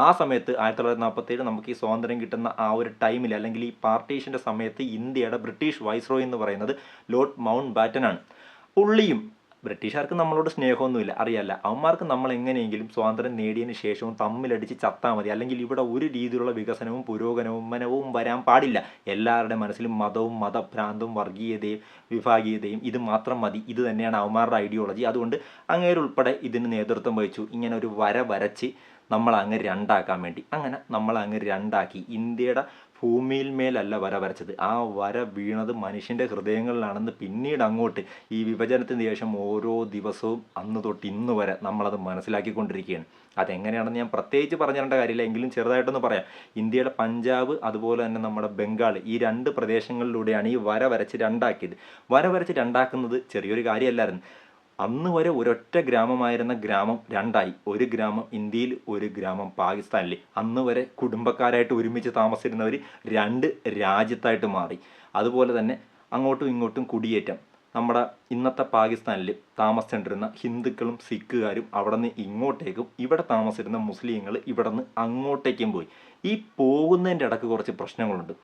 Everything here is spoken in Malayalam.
ആ സമയത്ത് 1947 നമുക്ക് ഈ സ്വാതന്ത്ര്യം കിട്ടുന്ന ആ ഒരു ടൈമിൽ അല്ലെങ്കിൽ ഈ പാർട്ടീഷൻ്റെ സമയത്ത് ഇന്ത്യയുടെ ബ്രിട്ടീഷ് വൈസ്രോയി എന്ന് പറയുന്നത് ലോർഡ് മൗണ്ട് ബാറ്റനാണ്. പുള്ളിയും ബ്രിട്ടീഷുകാർക്ക് നമ്മളോട് സ്നേഹമൊന്നുമില്ല, അറിയാല്ല, അവന്മാർക്ക് നമ്മൾ എങ്ങനെയെങ്കിലും സ്വാതന്ത്ര്യം നേടിയതിന് ശേഷവും തമ്മിലടിച്ച് ചത്താൽ മതി, അല്ലെങ്കിൽ ഇവിടെ ഒരു രീതിയിലുള്ള വികസനവും പുരോഗമനവും വരാൻ പാടില്ല. എല്ലാവരുടെ മനസ്സിലും മതവും മതഭ്രാന്തും വർഗീയതയും വിഭാഗീയതയും ഇത് മാത്രം മതി, ഇത് തന്നെയാണ് അവന്മാരുടെ ഐഡിയോളജി. അതുകൊണ്ട് അങ്ങേരുൾപ്പെടെ ഇതിന് നേതൃത്വം വഹിച്ചു. ഇങ്ങനെ ഒരു വര വരച്ച് നമ്മളങ്ങ് രണ്ടാക്കാൻ വേണ്ടി. അങ്ങനെ നമ്മളങ്ങ് രണ്ടാക്കി. ഇന്ത്യയുടെ ഭൂമിയിൽ മേലല്ല വര വരച്ചത്, ആ വര വീണത് മനുഷ്യൻ്റെ ഹൃദയങ്ങളിലാണെന്ന് പിന്നീട് അങ്ങോട്ട് ഈ വിഭജനത്തിന് ശേഷം ഓരോ ദിവസവും അന്ന് തൊട്ട് ഇന്ന് വരെ നമ്മളത് മനസ്സിലാക്കിക്കൊണ്ടിരിക്കുകയാണ്. അതെങ്ങനെയാണെന്ന് ഞാൻ പ്രത്യേകിച്ച് പറഞ്ഞു തരേണ്ട കാര്യമില്ല, എങ്കിലും ചെറുതായിട്ടൊന്ന് പറയാം. ഇന്ത്യയുടെ പഞ്ചാബ് അതുപോലെ തന്നെ നമ്മുടെ ബംഗാൾ, ഈ 2 പ്രദേശങ്ങളിലൂടെയാണ് ഈ വര വരച്ച് രണ്ടാക്കിയത്. വര വരച്ച് രണ്ടാക്കുന്നത് ചെറിയൊരു കാര്യമല്ലായിരുന്നു. അന്ന് വരെ ഒരൊറ്റ ഗ്രാമമായിരുന്ന ഗ്രാമം രണ്ടായി. ഒരു ഗ്രാമം ഇന്ത്യയിൽ, ഒരു ഗ്രാമം പാകിസ്ഥാനിൽ. അന്ന് വരെ കുടുംബക്കാരായിട്ട് ഒരുമിച്ച് താമസിച്ചിരുന്നവർ 2 രാജ്യത്തായിട്ട് മാറി. അതുപോലെ തന്നെ അങ്ങോട്ടും ഇങ്ങോട്ടും കുടിയേറ്റം. നമ്മുടെ ഇന്നത്തെ പാകിസ്ഥാനിൽ താമസിച്ചിരുന്ന ഹിന്ദുക്കളും സിഖുകാരും അവിടെ നിന്ന് ഇങ്ങോട്ടേക്കും, ഇവിടെ താമസിച്ചിരുന്ന മുസ്ലിങ്ങൾ ഇവിടെ നിന്ന് അങ്ങോട്ടേക്കും പോയി. ഈ പോകുന്നതിൻ്റെ ഇടയ്ക്ക് കുറച്ച് പ്രശ്നങ്ങളുണ്ട്.